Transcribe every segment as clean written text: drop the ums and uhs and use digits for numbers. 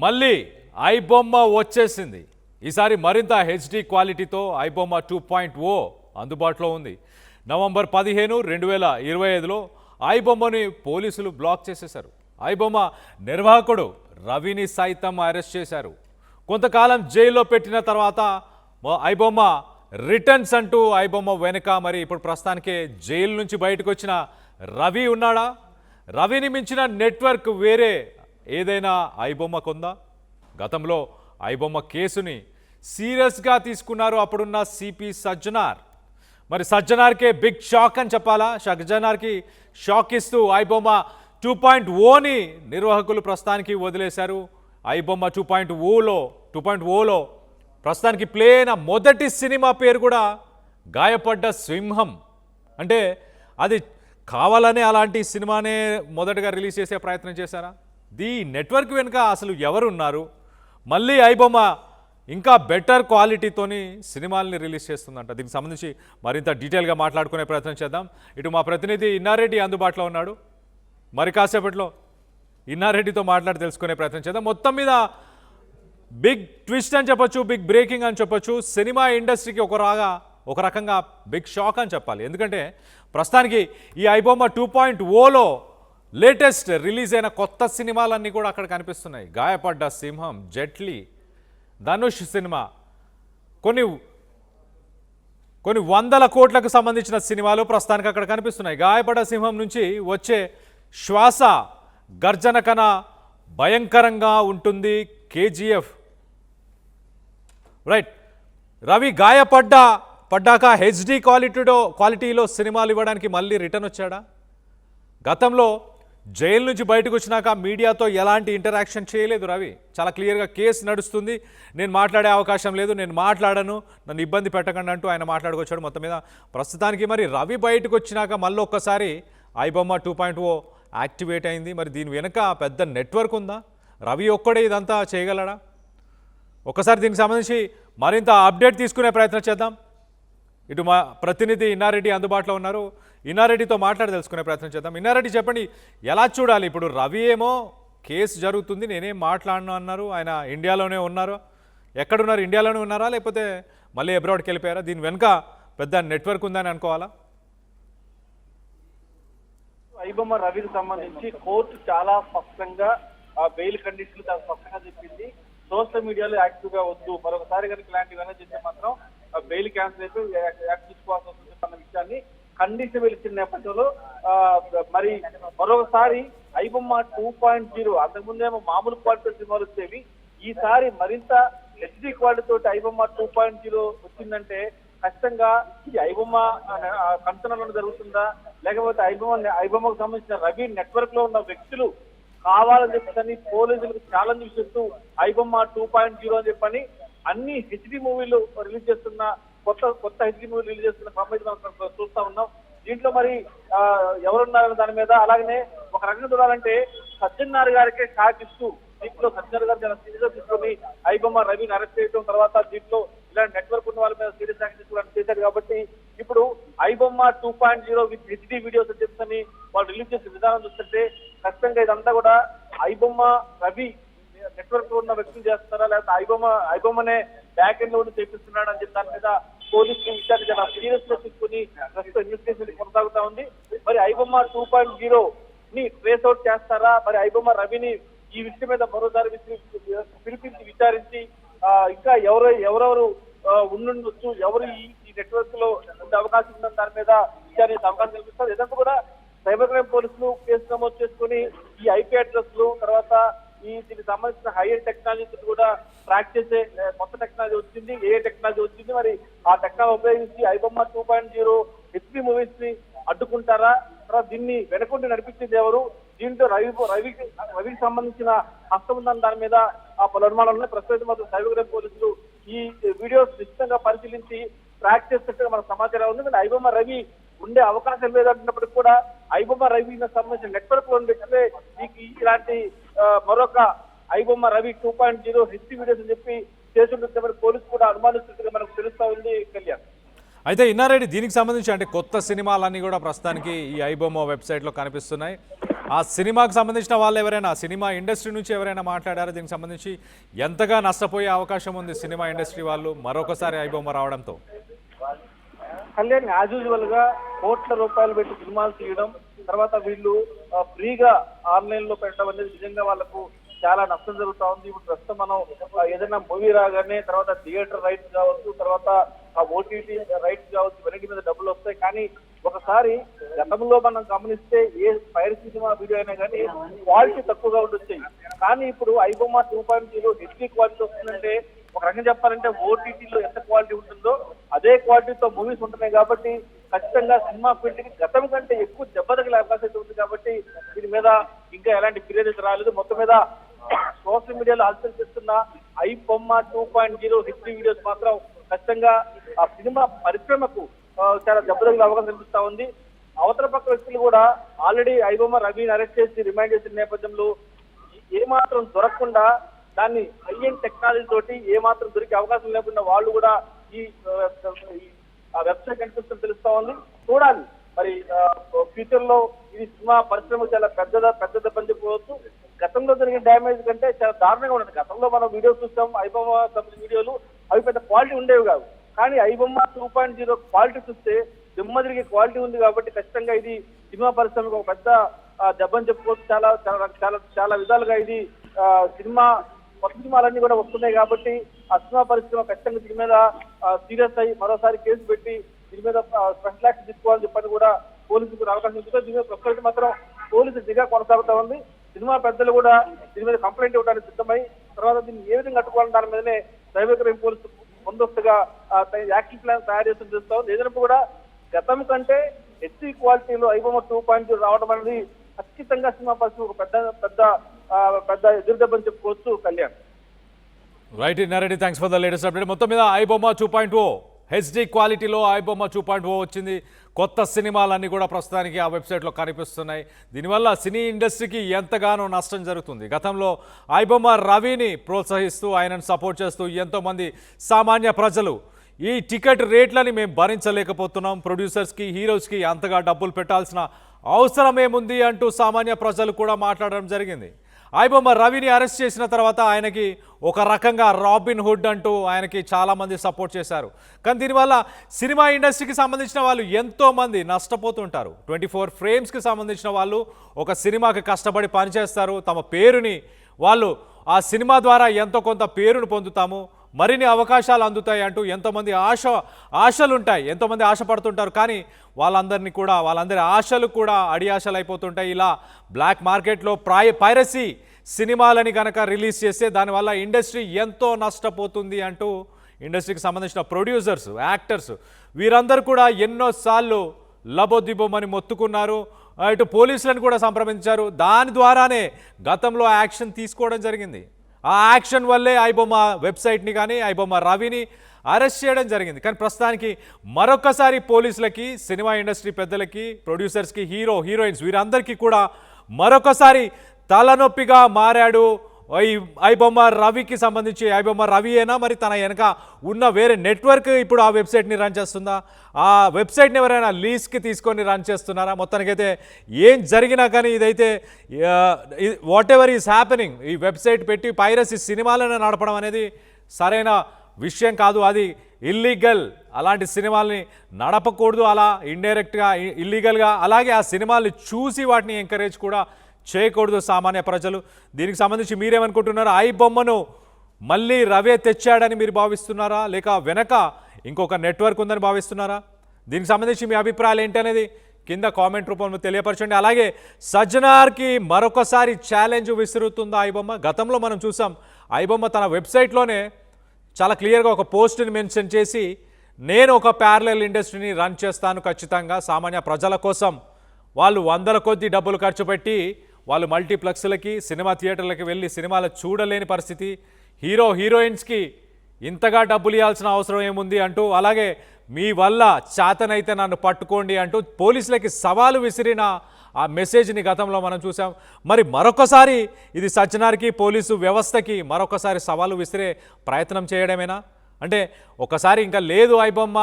మళ్ళీ ఐబొమ్మ వచ్చేసింది. ఈసారి మరింత హెచ్డి క్వాలిటీతో ఐబొమ్మ 2.0 అందుబాటులో ఉంది. నవంబర్ 15, 2025లో ఐబొమ్మని పోలీసులు బ్లాక్ చేసేశారు. ఐబొమ్మ నిర్వాహకుడు రవిని సైతం అరెస్ట్ చేశారు. కొంతకాలం జైల్లో పెట్టిన తర్వాత ఐబొమ్మ రిటర్న్స్ అంటూ ఐబొమ్మ వెనుక మరి ఇప్పుడు ప్రస్తుతానికే జైలు నుంచి బయటకు వచ్చిన రవి ఉన్నాడా? రవిని మించిన నెట్వర్క్ వేరే ఏదైనా ఐబొమ్మకు ఉందా? గతంలో ఐబొమ్మ కేసుని సీరియస్గా తీసుకున్నారు అప్పుడున్న సిపి సజ్జనార్. మరి సజ్జనార్కే బిగ్ షాక్ అని చెప్పాలా? సజ్జనార్కి షాక్ ఇస్తూ ఐబొమ్మ 2.0ని నిర్వాహకులు ప్రస్తుతానికి వదిలేశారు. ఐబొమ్మ 2.0లో ప్రస్తుతానికి ప్లే అయిన మొదటి సినిమా పేరు కూడా గాయపడ్డ సింహం. అంటే అది కావాలనే అలాంటి సినిమానే మొదటగా రిలీజ్ చేసే ప్రయత్నం చేశారా? ఈ నెట్వర్క్ వెనుక అసలు ఎవరున్నారు? మళ్ళీ ఐబొమ్మ ఇంకా బెటర్ క్వాలిటీతోని సినిమాల్ని రిలీజ్ చేస్తుందంట. దీనికి సంబంధించి మరింత డీటెయిల్గా మాట్లాడుకునే ప్రయత్నం చేద్దాం. ఇటు మా ప్రతినిధి ఇన్నారెడ్డి అందుబాటులో ఉన్నాడు. మరి కాసేపట్లో ఇన్నారెడ్డితో మాట్లాడి తెలుసుకునే ప్రయత్నం చేద్దాం. మొత్తం మీద బిగ్ ట్విస్ట్ అని చెప్పొచ్చు, బిగ్ బ్రేకింగ్ అని చెప్పొచ్చు. సినిమా ఇండస్ట్రీకి ఒక రకంగా బిగ్ షాక్ అని చెప్పాలి. ఎందుకంటే ప్రస్తుతానికి ఈ ఐబొమ్మ 2.0లో లేటెస్ట్ రిలీజ్ అయిన కొత్త సినిమాలన్నీ కూడా అక్కడ కనిపిస్తున్నాయి. గాయపడ్డ సింహం, జెట్లీ, ధనుష్ సినిమా, కొన్ని వందల కోట్లకు సంబంధించిన సినిమాలు ప్రస్తుతానికి అక్కడ కనిపిస్తున్నాయి. గాయపడ్డ సింహం నుంచి వచ్చే శ్వాస గర్జన కన్నా భయంకరంగా ఉంటుంది కేజీఎఫ్. రైట్, రవి పడ్డాక హెచ్డి క్వాలిటీలో సినిమాలు ఇవ్వడానికి మళ్ళీ రిటర్న్ వచ్చాడా? గతంలో జైలు నుంచి బయటకు వచ్చినాక మీడియాతో ఎలాంటి ఇంటరాక్షన్ చేయలేదు రవి. చాలా క్లియర్గా కేసు నడుస్తుంది, నేను మాట్లాడే అవకాశం లేదు, నేను మాట్లాడను, నన్ను ఇబ్బంది పెట్టకండి అంటూ ఆయన మాట్లాడుకొచ్చాడు. మొత్తం మీద ప్రస్తుతానికి మరి రవి బయటకు వచ్చినాక మళ్ళీ ఒక్కసారి ఐబొమ్మ 2.0 యాక్టివేట్ అయింది. మరి దీని వెనుక పెద్ద నెట్వర్క్ ఉందా? రవి ఒక్కడే ఇదంతా చేయగలడా? ఒక్కసారి దీనికి సంబంధించి మరింత అప్డేట్ తీసుకునే ప్రయత్నం చేద్దాం. ఇటు మా ప్రతినిధి ఇన్నారెడ్డి అందుబాటులో ఉన్నారు. ఇన్నారెడ్డితో మాట్లాడి తెలుసుకునే ప్రయత్నం చేద్దాం. ఇన్నారెడ్డి, చెప్పండి, ఎలా చూడాలి? ఇప్పుడు రవి ఏమో కేసు జరుగుతుంది, నేనేం మాట్లాడను అన్నారు. ఆయన ఇండియాలోనే ఉన్నారు. ఎక్కడున్నారు? ఇండియాలోనే ఉన్నారా లేకపోతే మళ్ళీ అబ్రాడ్కి వెళ్ళిపోయారా? దీని వెనుక పెద్ద నెట్వర్క్ ఉందని అనుకోవాలా? ఐబొమ్మ రవికి సంబంధించి కోర్టు చాలా స్పష్టంగా బెయిల్ కండిషన్లు చాలా స్పష్టంగా చెప్పింది. సోషల్ మీడియాలో యాక్టివ్ గా వద్దు, మరొకసారి కనుక ఇలాంటివన్నీ చేస్తే మాత్రం బెయిల్ క్యాన్సిల్ అయితే యాక్ట్ తీసుకోవాల్సి వస్తుంది అన్న విషయాన్ని ఖండించి వెలిచిన నేపథ్యంలో మరి మరొకసారి ఐబొమ్మ 2.0, అంతకుముందేమో మామూలు క్వాలిటీ సినిమాలు వచ్చేవి, ఈసారి మరింత హెచ్డి క్వాలిటీ తోటి ఐబొమ్మ 2.0 వచ్చిందంటే ఖచ్చితంగా ఈ ఐబొమ్మ కంచనంలో జరుగుతుందా, లేకపోతే ఐబొమ్మకు సంబంధించిన రవి నెట్వర్క్ లో ఉన్న వ్యక్తులు కావాలని చెప్పని పోలీసులకు ఛాలెంజ్ చేస్తూ ఐబొమ్మ 2.0 అని చెప్పని అన్ని హెచ్డి మూవీలు రిలీజ్ చేస్తున్న కొత్త హెచ్డి మూవీలు రిలీజ్ చేస్తున్న క్రమం మనం చూస్తా ఉన్నాం. దీంట్లో మరి ఎవరున్నారన్న దాని మీద, అలాగనే ఒక రకంగా చూడాలంటే సజ్జనార్ గారికే షాక్ ఇస్తూ దీంట్లో సజ్జనార్ గారు చాలా సీరియస్ గా తీసుకొని ఐబొమ్మ రవిని అరెస్ట్ చేయడం, తర్వాత దీంట్లో ఇలాంటి నెట్వర్క్ ఉన్న వాళ్ళ మీద సీరియస్ యాక్షన్ తీసుకోవడానికి చేశారు. కాబట్టి ఇప్పుడు ఐబొమ్మ 2.0 విత్ హెచ్డి వీడియోస్ అని చెప్తని వాళ్ళు రిలీజ్ చేసే విధానం చూస్తుంటే ఖచ్చితంగా ఇదంతా కూడా ఐబొమ్మ రవి నెట్వర్క్ లో ఉన్న వ్యక్తులు చేస్తున్నారా, లేకపోతే ఐబొమ్మనే బ్యాక్ ఎండ్ లో చేపిస్తున్నాడు అని చెప్పి దాని మీద పోలీసులు విషయాన్ని చాలా సీరియస్ గా తీసుకుని ప్రస్తుతం ఇన్వెస్టిగేషన్ కొనసాగుతా ఉంది. మరి ఐబొమ్మ 2.0 ని ట్రేస్ అవుట్ చేస్తారా, మరి ఐబొమ్మ రవిని ఈ విషయం మీద మరోసారి పిలిపించి విచారించి ఇంకా ఎవరెవరు ఉండుండొచ్చు, ఎవరు ఈ నెట్వర్క్ లో ఉండే అవకాశం ఉందని దాని మీద విచారించే అవకాశం కల్పిస్తారు. ఇదంతా కూడా సైబర్ క్రైమ్ పోలీసులు కేసు నమోదు చేసుకుని ఈ ఐపీ అడ్రస్లు, తర్వాత దీనికి సంబంధించిన హైయర్ టెక్నాలజీ కూడా ట్రాక్ చేసే కొత్త టెక్నాలజీ వచ్చింది, ఏ టెక్నాలజీ వచ్చింది, మరి ఆ టెక్నాలజీ ఉపయోగించి ఐబొమ్మ 2.0 హెచ్డి మూవీస్ ని అడ్డుకుంటారా, తర్వాత దీన్ని వెనకుండి నడిపించేది ఎవరు, దీంట్లో రవికి సంబంధించిన హస్తం ఉందని దాని మీద పలు అనుమానాలను ప్రస్తుతం మాత్రం సైబర్ క్రైమ్ పోలీసులు ఈ వీడియోస్ నిశ్చితంగా పరిశీలించి ట్రాక్ చేస్తున్నట్టుగా మనకు సమాచారం ఉంది. కానీ ఐబొమ్మ రవి ఉండే అవకాశం లేదంటున్నప్పటికీ కూడా ఐబొమ్మ రవికి సంబంధించిన నెట్వర్క్ లో ఉండే ఇలాంటి మరొక ఐబొమ్మ రవి 2.0 హెచ్డి వీడియోస్ అని చెప్పి చేస్తుంటే పోలీసు కూడా అనుమానిస్తున్నట్టుగా మనకు తెలుస్తా ఉంది. కళ్యాణ్, అయితే ఇన్నారెడ్డి, దీనికి సంబంధించి అంటే కొత్త సినిమాలన్నీ కూడా ప్రస్తుతానికి ఈ ఐబొమ్మ వెబ్సైట్లో కనిపిస్తున్నాయి. ఆ సినిమాకి సంబంధించిన వాళ్ళు ఎవరైనా సినిమా ఇండస్ట్రీ నుంచి ఎవరైనా మాట్లాడారా దీనికి సంబంధించి? ఎంతగా నష్టపోయే అవకాశం ఉంది సినిమా ఇండస్ట్రీ వాళ్ళు మరొకసారి ఐబొమ్మ రావడంతో? కళ్యాణ్ యాజ్ యూజువల్ గా కోట్ల రూపాయలు పెట్టి సినిమాలు తీయడం, తర్వాత వీళ్ళు ఫ్రీగా ఆన్లైన్ లో పెట్టడం అనేది నిజంగా వాళ్ళకు చాలా నష్టం జరుగుతా ఉంది. ఇప్పుడు ప్రస్తుతం మనం ఏదైనా మూవీ రాగానే తర్వాత థియేటర్ రైట్స్ కావచ్చు, తర్వాత ఆ ఓటీటీ రైట్స్ కావచ్చు, వెరైటీ మీద డబ్బులు వస్తాయి. కానీ ఒకసారి గతంలో మనం గమనిస్తే ఏ పైరసీ సినిమా వీడియో అయినా కానీ క్వాలిటీ తక్కువగా ఉండొచ్చాయి. కానీ ఇప్పుడు ఐబొమ్మ 2.0 హెచ్డీ క్వాలిటీ వస్తుందంటే ఒక రకంగా చెప్పాలంటే ఓటీటీలో ఎంత క్వాలిటీ ఉంటుందో అదే క్వాలిటీతో మూవీస్ ఉంటున్నాయి. కాబట్టి ఖచ్చితంగా సినిమా ఫీల్డ్ కి గతం కంటే ఎక్కువ దెబ్బ తగిలే అవకాశం ఉంది. కాబట్టి దీని మీద ఇంకా ఎలాంటి ఫిర్యాదు రాలేదు. మొత్తం మీద సోషల్ మీడియాలో హల్చల్ చేస్తున్న ఐబొమ్మ 2.0 హెచ్డీ వీడియోస్ మాత్రం ఖచ్చితంగా ఆ సినిమా పరిశ్రమకు చాలా దెబ్బ తగిలే అవకాశం కనిపిస్తా ఉంది. అవతల పక్క వ్యక్తులు కూడా ఆల్రెడీ ఐబొమ్మ రవిని అరెస్ట్ చేసి రిమైండ్ చేసిన నేపథ్యంలో ఏమాత్రం దొరకకుండా దాన్ని హైఎండ్ టెక్నాలజీ తోటి ఏమాత్రం దొరికే అవకాశం లేకుండా వాళ్ళు కూడా ఈ వెబ్సైట్ కనిపిస్తుందని తెలుస్తా ఉంది. చూడాలి మరి ఫ్యూచర్ లో ఇది సినిమా పరిశ్రమ చాలా పెద్ద దెబ్బని చెప్పుకోవచ్చు. గతంలో జరిగిన డ్యామేజ్ కంటే చాలా దారుణంగా ఉండదు. గతంలో మనం వీడియోస్ చూస్తాం ఐబొమ్మ సంబంధించిన వీడియోలు, అవి పెద్ద క్వాలిటీ ఉండేవి కాదు. కానీ ఐబొమ్మ 2.0 క్వాలిటీ చూస్తే దిమ్మ తిరిగే క్వాలిటీ ఉంది. కాబట్టి ఖచ్చితంగా ఇది సినిమా పరిశ్రమకు ఒక పెద్ద దెబ్బని చెప్పుకోవచ్చు. చాలా చాలా చాలా చాలా విధాలుగా ఇది సినిమా కొత్త సినిమాలన్నీ కూడా వస్తున్నాయి. కాబట్టి ఆ సినిమా పరిశ్రమ ఖచ్చితంగా దీని మీద సీరియస్ అయ్యి మరోసారి కేసు పెట్టి దీని మీద స్పెషల్ యాక్షన్ తీసుకోవాలని చెప్పని కూడా పోలీసులకు అవకాశం ఇస్తుంది. దీని మీద ప్రస్తుతం మాత్రం పోలీసు దిగా కొనసాగుతా ఉంది. సినిమా పెద్దలు కూడా దీని మీద కంప్లైంట్ ఇవ్వడానికి సిద్ధమై తర్వాత దీన్ని ఏ విధంగా అడ్డుకోవాలని దాని మీదనే సైబర్ క్రైమ్ పోలీసు ముందస్తుగా యాక్షన్ ప్లాన్ తయారు చేస్తూ చూస్తా ఉంది. ఏదైనా కూడా గతం కంటే హెచ్డీ క్వాలిటీలో ఐబొమ్మ 2.0 రావడం అనేది ఖచ్చితంగా సినిమా పరిశ్రమ ఒక పెద్ద ఎదురుదెబ్బని చెప్పుకోవచ్చు. Kalyan right Nareddy, thanks for the latest update. మొత్తం మీద ఐబొమ్మ 2.0 హెచ్డీ క్వాలిటీలో ఐబొమ్మ 2.0 వచ్చింది. కొత్త సినిమాలన్నీ కూడా ప్రస్తుతానికి ఆ వెబ్సైట్లో కనిపిస్తున్నాయి. దీనివల్ల సినీ ఇండస్ట్రీకి ఎంతగానో నష్టం జరుగుతుంది. గతంలో ఐబొమ్మ రవిని ప్రోత్సహిస్తూ ఆయనను సపోర్ట్ చేస్తూ ఎంతోమంది సామాన్య ప్రజలు ఈ టికెట్ రేట్లని మేము భరించలేకపోతున్నాం, ప్రొడ్యూసర్స్కి హీరోస్కి అంతగా డబ్బులు పెట్టాల్సిన అవసరం ఏముంది అంటూ సామాన్య ప్రజలు కూడా మాట్లాడడం జరిగింది. ఐబొమ్మ రవిని అరెస్ట్ చేసిన తర్వాత ఆయనకి ఒక రకంగా రాబిన్ హుడ్ అంటూ ఆయనకి చాలామంది సపోర్ట్ చేశారు. కానీ దీనివల్ల సినిమా ఇండస్ట్రీకి సంబంధించిన వాళ్ళు ఎంతోమంది నష్టపోతుంటారు. 24 ఫ్రేమ్స్కి సంబంధించిన వాళ్ళు ఒక సినిమాకి కష్టపడి పనిచేస్తారు. తమ పేరుని వాళ్ళు ఆ సినిమా ద్వారా ఎంతో కొంత పేరును పొందుతాము, మరిన్ని అవకాశాలు అందుతాయి అంటూ ఎంతోమంది ఆశలుంటాయి, ఎంతోమంది ఆశపడుతుంటారు. కానీ వాళ్ళందరి ఆశలు కూడా అడియాశలు అయిపోతుంటాయి. ఇలా బ్లాక్ మార్కెట్లో పైరసీ సినిమాలని కనుక రిలీజ్ చేస్తే దానివల్ల ఇండస్ట్రీ ఎంతో నష్టపోతుంది అంటూ ఇండస్ట్రీకి సంబంధించిన ప్రొడ్యూసర్స్, యాక్టర్స్ వీరందరూ కూడా ఎన్నోసార్లు లబోదిబోమని మొత్తుకున్నారు. ఇటు పోలీసులను కూడా సంప్రదించారు. దాని ద్వారానే గతంలో యాక్షన్ తీసుకోవడం జరిగింది. ఆ యాక్షన్ వల్లే ఐబొమ్మ వెబ్సైట్ని కానీ ఐబొమ్మ రవిని అరెస్ట్ చేయడం జరిగింది. కానీ ప్రస్తుతానికి మరొకసారి పోలీసులకి, సినిమా ఇండస్ట్రీ పెద్దలకి, ప్రొడ్యూసర్స్కి, హీరోయిన్స్ వీరందరికీ కూడా మరొకసారి తలనొప్పిగా మారాడు ఈ ఐబొమ్మ రవికి సంబంధించి. ఐబొమ్మ రవి అయినా మరి తన వెనక ఉన్న వేరే నెట్వర్క్ ఇప్పుడు ఆ వెబ్సైట్ని రన్ చేస్తుందా, ఆ వెబ్సైట్ని ఎవరైనా లీజ్కి తీసుకొని రన్ చేస్తున్నారా? మొత్తానికైతే ఏం జరిగినా కానీ ఇదైతే వాట్ ఎవర్ ఈజ్ హ్యాపెనింగ్, ఈ వెబ్సైట్ పెట్టి పైరసీ సినిమాలను నడపడం అనేది సరైన విషయం కాదు. అది ఇల్లీగల్. అలాంటి సినిమాల్ని నడపకూడదు, అలా ఇండైరెక్ట్గా ఇల్లీగల్గా. అలాగే ఆ సినిమాల్ని చూసి వాటిని ఎంకరేజ్ కూడా చేయకూడదు సామాన్య ప్రజలు. దీనికి సంబంధించి మీరేమనుకుంటున్నారా? ఐబొమ్మను మళ్ళీ రవే తెచ్చాడని మీరు భావిస్తున్నారా, లేక వెనక ఇంకొక నెట్వర్క్ ఉందని భావిస్తున్నారా? దీనికి సంబంధించి మీ అభిప్రాయాలు ఏంటనేది కింద కామెంట్ రూపంలో తెలియపరచండి. అలాగే సజ్జనార్కి మరొకసారి ఛాలెంజ్ విసురుతుందా ఐబొమ్మ? గతంలో మనం చూసాం ఐబొమ్మ తన వెబ్సైట్లోనే చాలా క్లియర్గా ఒక పోస్ట్ని మెన్షన్ చేసి, నేను ఒక ప్యారలల్ ఇండస్ట్రీని రన్ చేస్తాను ఖచ్చితంగా సామాన్య ప్రజల కోసం. వాళ్ళు వందల కొద్ది డబ్బులు ఖర్చు పెట్టి వాళ్ళు మల్టీప్లెక్స్లకి, సినిమా థియేటర్లకి వెళ్ళి సినిమాలు చూడలేని పరిస్థితి. హీరోయిన్స్కి ఇంతగా డబ్బులు ఇవ్వాల్సిన అవసరం ఏముంది అంటూ, అలాగే మీ వల్ల చేతనైతే నన్ను పట్టుకోండి అంటూ పోలీసులకి సవాలు విసిరిన ఆ మెసేజ్ని గతంలో మనం చూసాం. మరి మరొకసారి ఇది సజ్జనార్కి, పోలీసు వ్యవస్థకి మరొకసారి సవాలు విసిరే ప్రయత్నం చేయడమేనా? అంటే ఒకసారి ఇంకా లేదు ఐబొమ్మ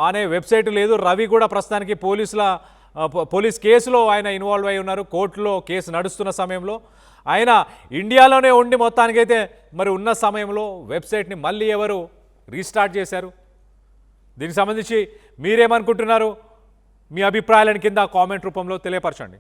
అనే వెబ్సైట్ లేదు, రవి కూడా ప్రస్తుతానికి పోలీసుల పోలీస్ కేసులో ఆయన ఇన్వాల్వ్ అయి ఉన్నారు. కోర్టులో కేసు నడుస్తున్న సమయంలో ఆయన ఇండియాలోనే ఉండి మొత్తానికైతే మరి ఉన్న సమయంలో వెబ్సైట్ని మళ్ళీ ఎవరు రీస్టార్ట్ చేశారు? దీనికి సంబంధించి మీరేమనుకుంటున్నారు? మీ అభిప్రాయాలను కింద కామెంట్ రూపంలో తెలియపరచండి.